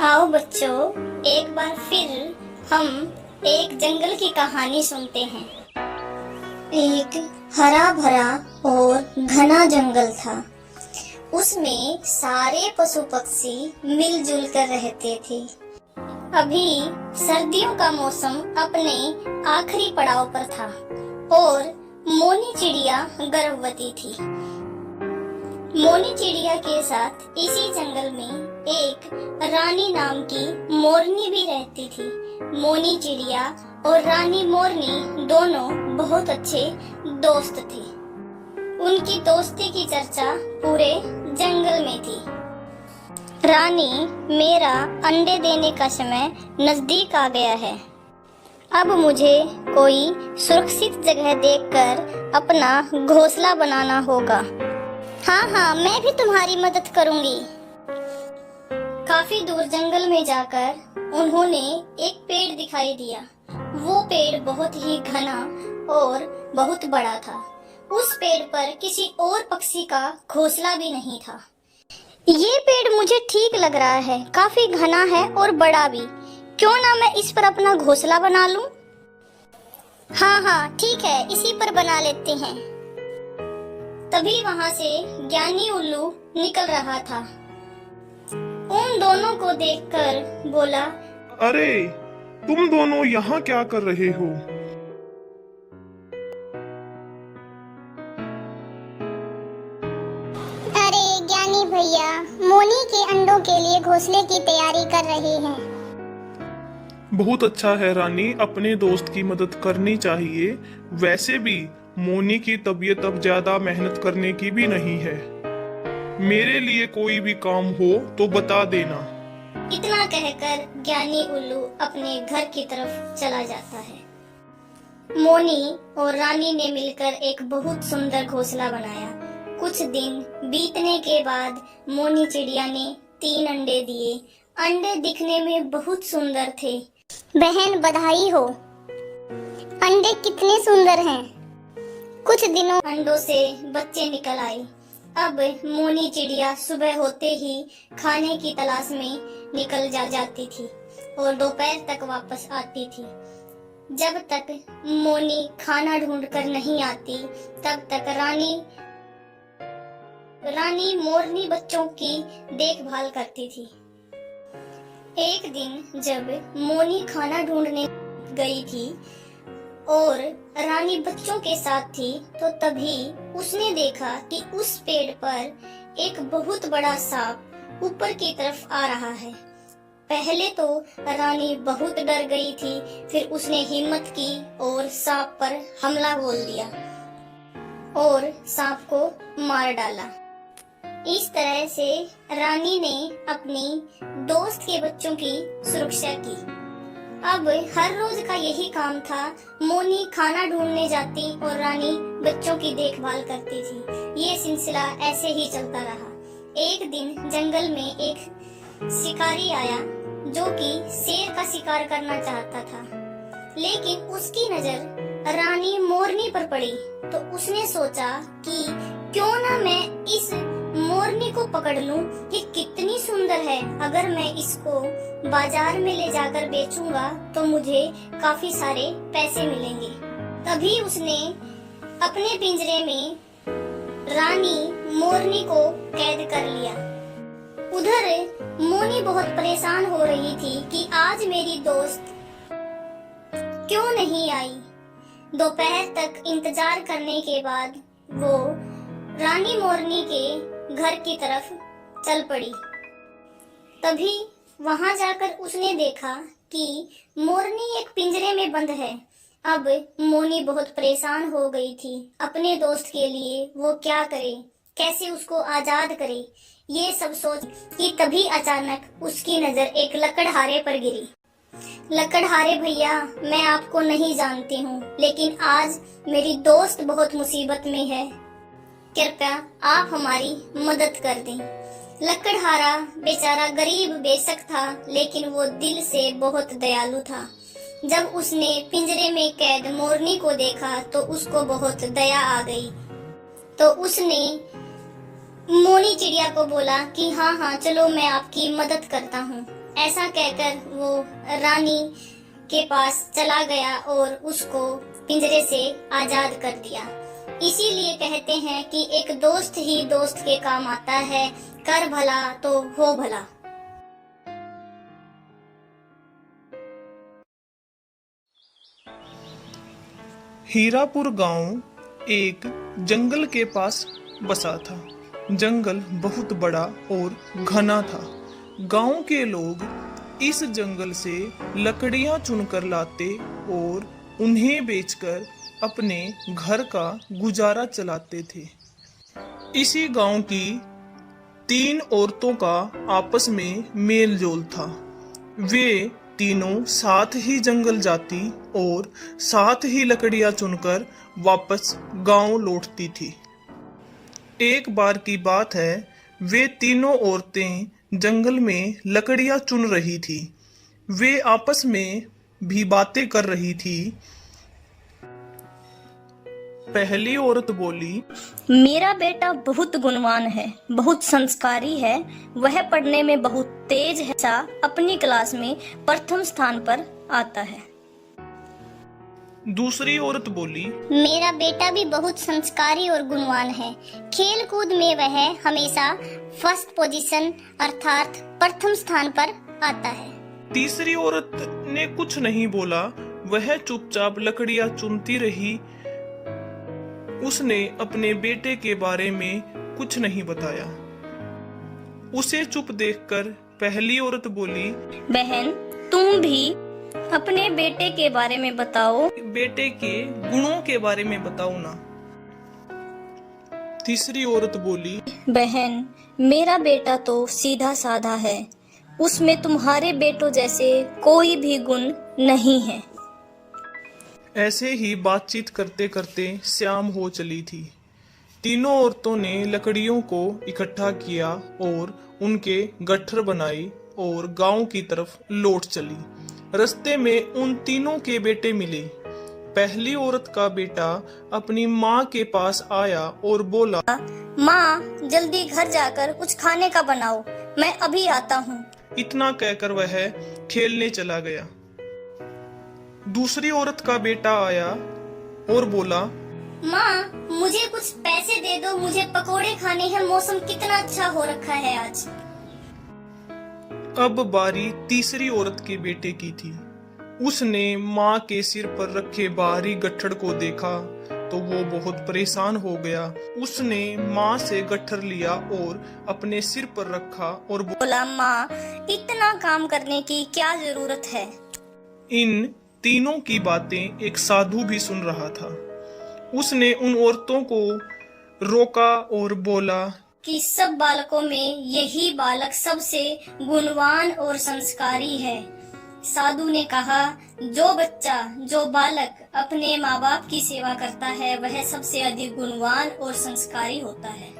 आओ बच्चों, एक बार फिर हम एक जंगल की कहानी सुनते हैं। एक हरा भरा और घना जंगल था। उसमें सारे पशु पक्षी मिलजुल कर रहते थे। अभी सर्दियों का मौसम अपने आखिरी पड़ाव पर था और मोनी चिड़िया गर्भवती थी। मोनी चिड़िया के साथ इसी जंगल में एक रानी नाम की मोरनी भी रहती थी। मोनी चिड़िया और रानी मोरनी दोनों बहुत अच्छे दोस्त थे। उनकी दोस्ती की चर्चा पूरे जंगल में थी। रानी, मेरा अंडे देने का समय नजदीक आ गया है। अब मुझे कोई सुरक्षित जगह देखकर अपना घोंसला बनाना होगा। हाँ, मैं भी तुम्हारी मदद करूंगी। काफी दूर जंगल में जाकर उन्होंने एक पेड़ दिखाई दिया। वो पेड़ बहुत ही घना और बहुत बड़ा था। उस पेड़ पर किसी और पक्षी का घोंसला भी नहीं था। ये पेड़ मुझे ठीक लग रहा है, काफी घना है और बड़ा भी। क्यों ना मैं इस पर अपना घोंसला बना लूं? हाँ, ठीक है, इसी पर बना लेते हैं। तभी वहाँ से ज्ञानी उल्लू निकल रहा था। उन दोनों को देखकर बोला, अरे, तुम दोनों यहाँ क्या कर रहे हो? अरे ज्ञानी भैया, मोनी के अंडों के लिए घोंसले की तैयारी कर रहे हैं। बहुत अच्छा है रानी, अपने दोस्त की मदद करनी चाहिए। वैसे भी मोनी की तबीयत अब ज्यादा मेहनत करने की भी नहीं है। मेरे लिए कोई भी काम हो तो बता देना। इतना कहकर ज्ञानी उल्लू अपने घर की तरफ चला जाता है। मोनी और रानी ने मिलकर एक बहुत सुंदर घोंसला बनाया। कुछ दिन बीतने के बाद मोनी चिड़िया ने 3 अंडे दिए। अंडे दिखने में बहुत सुंदर थे। बहन, बधाई हो। अंडे कितने सुंदर हैं। कुछ दिनों अंडों से बच्चे निकल आए। अब मोनी चिड़िया सुबह होते ही खाने की तलाश में निकल जाती थी और दोपहर तक वापस आती थी। जब तक मोनी खाना ढूंढकर नहीं आती, तब तक रानी मोरनी बच्चों की देखभाल करती थी। एक दिन जब मोनी खाना ढूंढने गई थी और रानी बच्चों के साथ थी, तो तभी उसने देखा कि उस पेड़ पर एक बहुत बड़ा सांप ऊपर की तरफ आ रहा है। पहले तो रानी बहुत डर गई थी, फिर उसने हिम्मत की और सांप पर हमला बोल दिया और सांप को मार डाला। इस तरह से रानी ने अपनी दोस्त के बच्चों की सुरक्षा की। अब हर रोज का यही काम था। मोनी खाना ढूंढने जाती और रानी बच्चों की देखभाल करती थी। ये सिलसिला ऐसे ही चलता रहा। एक दिन जंगल में एक शिकारी आया जो कि शेर का शिकार करना चाहता था, लेकिन उसकी नजर रानी मोरनी पर पड़ी। तो उसने सोचा कि क्यों ना मैं इस मोरनी को पकड़ लूं। ये कितनी सुंदर है। अगर मैं इसको बाजार में ले जाकर बेचूंगा तो मुझे काफी सारे पैसे मिलेंगे। तभी उसने अपने पिंजरे में रानी मोरनी को कैद कर लिया। उधर मोनी बहुत परेशान हो रही थी कि आज मेरी दोस्त क्यों नहीं आई। दोपहर तक इंतजार करने के बाद वो रानी मोरनी के घर की तरफ चल पड़ी। तभी वहां जाकर उसने देखा कि मोरनी एक पिंजरे में बंद है। अब मोनी बहुत परेशान हो गई थी। अपने दोस्त के लिए वो क्या करे, कैसे उसको आजाद करे, ये सब सोच कि तभी अचानक उसकी नजर एक लकड़हारे पर गिरी। लकड़हारे भैया, मैं आपको नहीं जानती हूँ, लेकिन आज मेरी दोस्त बहुत मुसीबत में है। कृपया आप हमारी मदद कर दें। लकड़हारा बेचारा गरीब बेशक था, लेकिन वो दिल से बहुत दयालु था। जब उसने पिंजरे में कैद मोरनी को देखा तो उसको बहुत दया आ गई। तो उसने मोनी चिड़िया को बोला कि हाँ चलो मैं आपकी मदद करता हूँ। ऐसा कहकर वो रानी के पास चला गया और उसको पिंजरे से आजाद कर दिया। इसीलिए कहते हैं कि एक दोस्त ही दोस्त के काम आता है, कर भला तो हो भला। हीरापुर गांव एक जंगल के पास बसा था। जंगल बहुत बड़ा और घना था। गांव के लोग इस जंगल से लकड़ियां चुनकर लाते और उन्हें बेचकर अपने घर का गुजारा चलाते थे। इसी गांव की 3 औरतों का आपस में मेल जोल था। वे तीनों साथ ही जंगल जाती और साथ ही लकड़ियां चुनकर वापस गांव लौटती थी। एक बार की बात है, वे तीनों औरतें जंगल में लकड़ियां चुन रही थी। वे आपस में भी बातें कर रही थी। पहली औरत बोली, मेरा बेटा बहुत गुणवान है, बहुत संस्कारी है, वह पढ़ने में बहुत तेज है, अपनी क्लास में प्रथम स्थान पर आता है। दूसरी औरत बोली, मेरा बेटा भी बहुत संस्कारी और गुणवान है, खेल कूद में वह हमेशा फर्स्ट पोजीशन अर्थात प्रथम स्थान पर आता है। तीसरी औरत ने कुछ नहीं बोला, वह चुपचाप लकड़ियां चुनती रही। उसने अपने बेटे के बारे में कुछ नहीं बताया। उसे चुप देखकर पहली औरत बोली, बहन तुम भी अपने बेटे के बारे में बताओ। बेटे के गुणों के बारे में बताओ ना। तीसरी औरत बोली, बहन मेरा बेटा तो सीधा साधा है, उसमें तुम्हारे बेटों जैसे कोई भी गुण नहीं है। ऐसे ही बातचीत करते करते शाम हो चली थी। तीनों औरतों ने लकड़ियों को इकट्ठा किया और उनके गट्ठर बनाई और गांव की तरफ लौट चली। रास्ते में उन तीनों के बेटे मिले। पहली औरत का बेटा अपनी माँ के पास आया और बोला, माँ जल्दी घर जाकर कुछ खाने का बनाओ, मैं अभी आता हूँ। इतना कहकर वह खेलने चला गया। दूसरी औरत का बेटा आया और बोला, माँ मुझे कुछ पैसे दे दो, मुझे पकोड़े खाने हैं, मौसम कितना अच्छा हो रखा है आज। अब बारी तीसरी औरत के बेटे की थी। उसने माँ के सिर पर रखे बाहरी गट्ठर को देखा तो वो बहुत परेशान हो गया। उसने माँ से गट्ठर लिया और अपने सिर पर रखा और बोला, माँ इतना काम करने की क्या जरूरत है। इन तीनों की बातें एक साधु भी सुन रहा था। उसने उन औरतों को रोका और बोला कि सब बालकों में यही बालक सबसे गुणवान और संस्कारी है। साधु ने कहा, जो बच्चा, जो बालक अपने माँ बाप की सेवा करता है वह सबसे अधिक गुणवान और संस्कारी होता है।